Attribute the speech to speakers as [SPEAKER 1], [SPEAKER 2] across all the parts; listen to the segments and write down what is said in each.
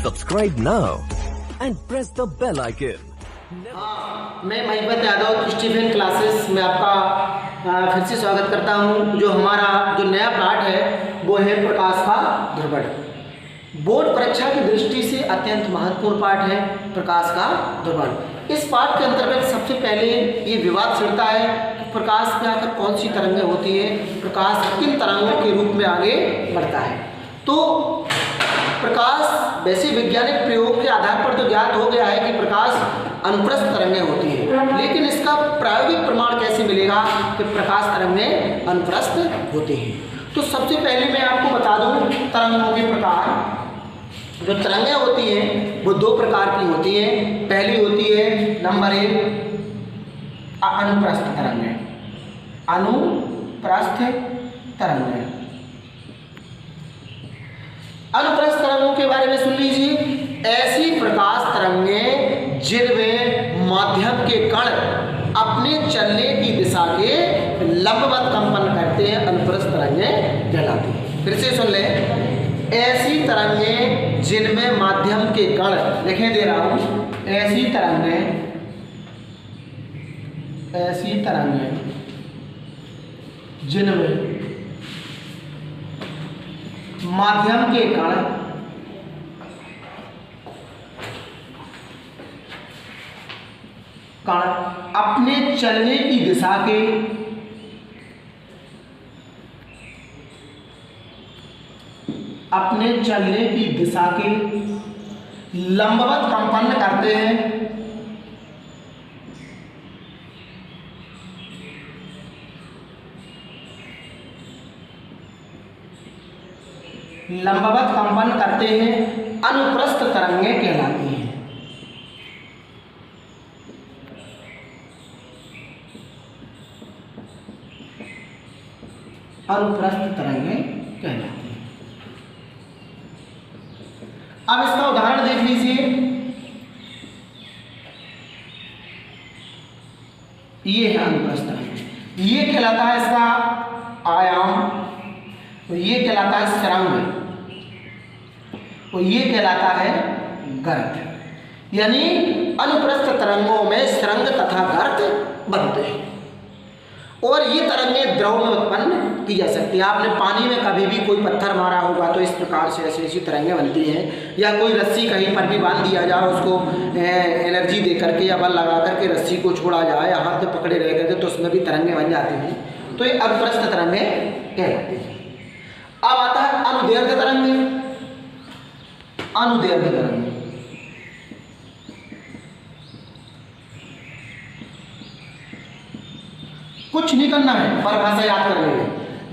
[SPEAKER 1] Subscribe now and press the bell icon.
[SPEAKER 2] हाँ, मैं Mahipat Yadav Stephen classes में आपका फिर से स्वागत करता हूं। जो हमारा जो नया पाठ है वो है प्रकाश का ध्रुवण। बोर्ड परीक्षा की दृष्टि से अत्यंत महत्वपूर्ण पाठ है प्रकाश का ध्रुवण। इस पाठ के अंतर्गत सबसे पहले ये विवाद छिड़ता है कि प्रकाश में आकर कौन सी तरंगें होती है, प्रकाश किन तरंगों के रूप में आगे बढ़ता है। तो प्रकाश वैसे वैज्ञानिक प्रयोग के आधार पर तो ज्ञात हो गया है कि प्रकाश अनुप्रस्थ तरंगें होती है, लेकिन इसका प्रायोगिक प्रमाण कैसे मिलेगा कि प्रकाश तरंगें अनुप्रस्थ होती हैं। तो सबसे पहले मैं आपको बता दूं तरंगों के प्रकार। जो तरंगें होती हैं वो दो प्रकार की होती हैं। पहली होती है नंबर 1 अनुप्रस्थ तरंगें। अनुप्रस्थ तरंगें, अनुप्रस्थ तरंगों के बारे में सुन लीजिए। ऐसी प्रकाश तरंगें जिनमें माध्यम के कण अपने चलने की दिशा के लंबवत कंपन करते हैं, अनुप्रस्थ तरंगें कहलाती हैं। फिर से सुन लें, ऐसी तरंगें जिनमें माध्यम के कण, लिखे दे रहा हूं, ऐसी तरंगें जिनमें माध्यम के कण अपने चलने की दिशा के लंबवत कंपन करते हैं, लंबवत कंपन करते हैं, अनुप्रस्थ तरंगें कहलाती हैं। अनुप्रस्थ तरंगें कहलाती हैं। अब इसका उदाहरण देख लीजिए। ये है अनुप्रस्थ तरंग, ये कहलाता है इसका आयाम, तो ये कहलाता है सरंग, तो ये कहलाता है गर्त। यानी अनुप्रस्थ तरंगों में सरंग तथा गर्त बनते हैं और ये तरंगें द्रव में उत्पन्न की जा सकती है। आपने पानी में कभी भी कोई पत्थर मारा होगा तो इस प्रकार से ऐसी ऐसी तरंगें बनती हैं, या कोई रस्सी कहीं पर भी बांध दिया जाए, उसको एनर्जी दे करके या बल लगा करके रस्सी को छोड़ा जाए या हाथ में पकड़े रह करके, तो उसमें भी तरंगें बन जाती हैं। तो ये अनुप्रस्थ तरंगें कहलाती हैं। अब आता है अनुदैर्घ्य तरंगें। अनुदैर्घ्य तरंगें कुछ नहीं करना है, परिभाषा याद कर लेंगे।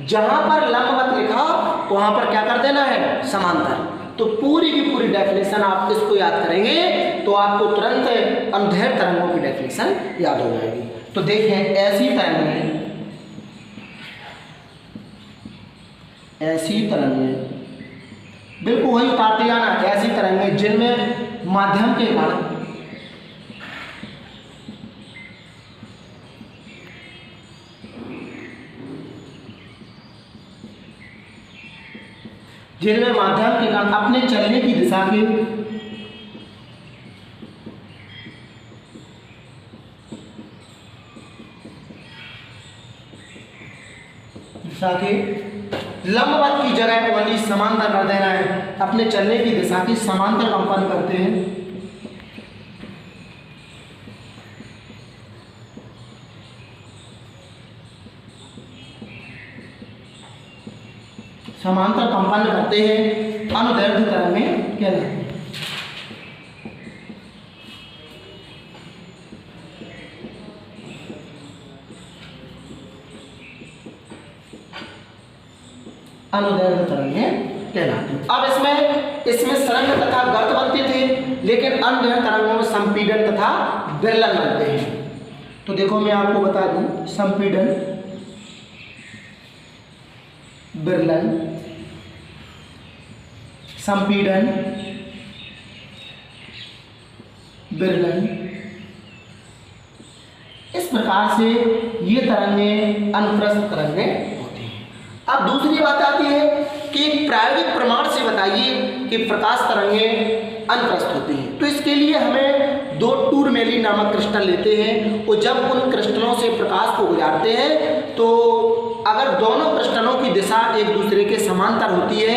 [SPEAKER 2] जहां पर लंबवत लिखा वहां पर क्या कर देना है, समांतर। तो पूरी की पूरी डेफिनेशन आप इसको याद करेंगे तो आपको तुरंत अनुदैर्घ्य तरंगों की डेफिनेशन याद हो जाएगी। तो देखें, ऐसी तरंगें बिल्कुल वही उतारते जाना। ऐसी तरंगें जिनमें माध्यम के कण अपने चलने की दिशा के लंबवत की जगह वाली समांतर कर देना है। अपने चलने की दिशा की समांतर कंपन करते हैं, समांतर कंपन करते हैं, अनुदैर्घ्य तरंगें कहलाती हैं। अनुदैर्घ्य तरंगें कहलाती हैं। अब इसमें सरंग तथा गर्त बनते थे, लेकिन अनुदैर्घ्य तरंगों में संपीड़न तथा विरलन बनते हैं। तो देखो मैं आपको बता दूं, संपीड़न, विरलन, संपीड़न, विरलन, इस प्रकार से ये तरंगें अनुप्रस्थ तरंगें होती हैं। अब दूसरी बात आती है कि प्रायोगिक प्रमाण से बताइए कि प्रकाश तरंगें अनुप्रस्थ होते हैं। तो इसके लिए हमें 2 टूरमेली नामक क्रिस्टल लेते हैं और जब उन क्रिस्टलों से प्रकाश को गुजारते हैं तो अगर दोनों क्रिस्टलों की दिशा एक दूसरे के समांतर होती है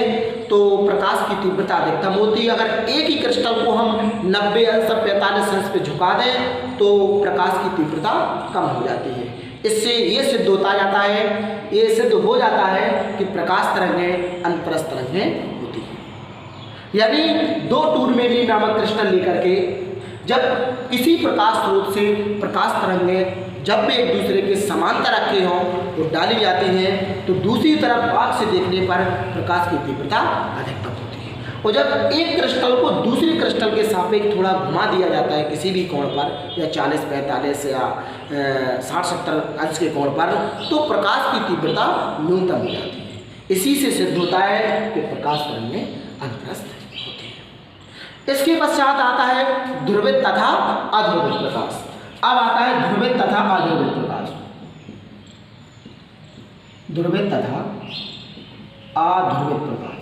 [SPEAKER 2] तो प्रकाश की तीव्रता अधिकतम होती है। अगर एक ही क्रिस्टल को हम 90 अंश 45 अंश पे झुका दें तो प्रकाश की तीव्रता कम हो जाती है। इससे ये सिद्ध हो जाता है कि प्रकाश तरंगें अनुप्रस्थ तरंगें होती हैं। यानी 2 टूरमेली नामक क्रिस्टल लेकर के जब किसी प्रकाश स्रोत से प्रकाश तरंगें जब भी एक दूसरे के समांतर रखे हों तो डाली जाती हैं तो दूसरी तरफ आँख से देखने पर प्रकाश की तीव्रता अधिकतम होती है। और जब एक क्रिस्टल को दूसरे क्रिस्टल के सापेक्ष थोड़ा घुमा दिया जाता है किसी भी कोण पर या 40-45 या 60-70 अंश के कोण पर तो प्रकाश की तीव्रता न्यूनतम हो जाती है। इसी से सिद्ध होता है कि प्रकाश तरंगें अनुप्रस्थ होती हैं। इसके पश्चात आता है ध्रुवित तथा अध्रुवित प्रकाश। अब आता है ध्रुवित तथा अध्रुवित प्रकाश। ध्रुवित तथा अध्रुवित प्रकाश।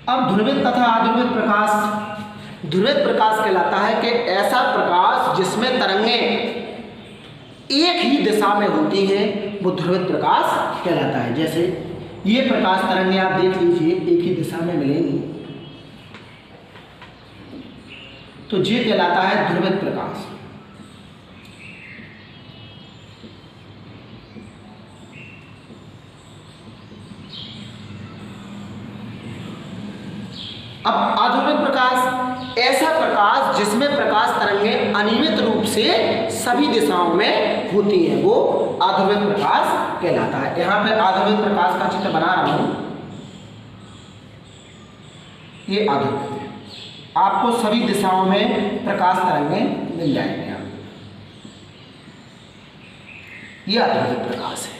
[SPEAKER 2] अब ध्रुवित तथा अध्रुवित प्रकाश, ध्रुवित प्रकाश कहलाता है कि ऐसा प्रकाश जिसमें तरंगें एक ही दिशा में होती हैं वो ध्रुवित प्रकाश कहलाता है। जैसे ये प्रकाश तरंगें आप देख लीजिए एक ही दिशा में मिलेंगी तो ये कहलाता है ध्रुवित प्रकाश। अब अध्रुवित प्रकाश ऐसा प्रकाश जिसमें प्रकाश तरंगें अनियमित रूप से सभी दिशाओं में होती हैं वो अध्रुवित प्रकाश कहलाता है। यहाँ पे अध्रुवित प्रकाश का चित्र बना रहा हूं। ये अध्रुवित है, आपको सभी दिशाओं में प्रकाश तरंगें मिल जाएंगे। ये अध्रुवित प्रकाश है।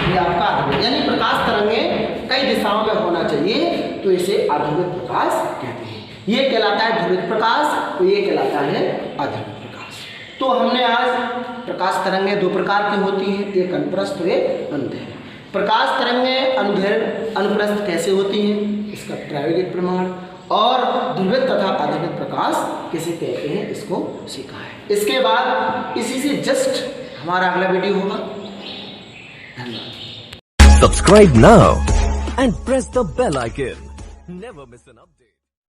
[SPEAKER 2] ये आपका अध्रुवित यानी प्रकाश तरंगें कई दिशाओं में होना चाहिए तो इसे अध्रुवित प्रकाश कहते हैं। ये कहलाता है ध्रुवित प्रकाश तो ये कहलाता है अध्रुवित प्रकाश। तो हमने आज प्रकाश तरंगें 2 प्रकार की होती हैं, एक अनुप्रस्थ एक अनुदैर्घ्य। प्रकाश तरंगें अनुप्रस्थ कैसे होती हैं इसका प्रायोगिक प्रमाण और ध्रुवित तथा अध्रुवित प्रकाश किसे कहते हैं इसको सीखा है। इसके बाद इसी से जस्ट हमारा अगला वीडियो होगा। धन्यवाद।
[SPEAKER 1] Subscribe now and press the bell icon. Never miss an update.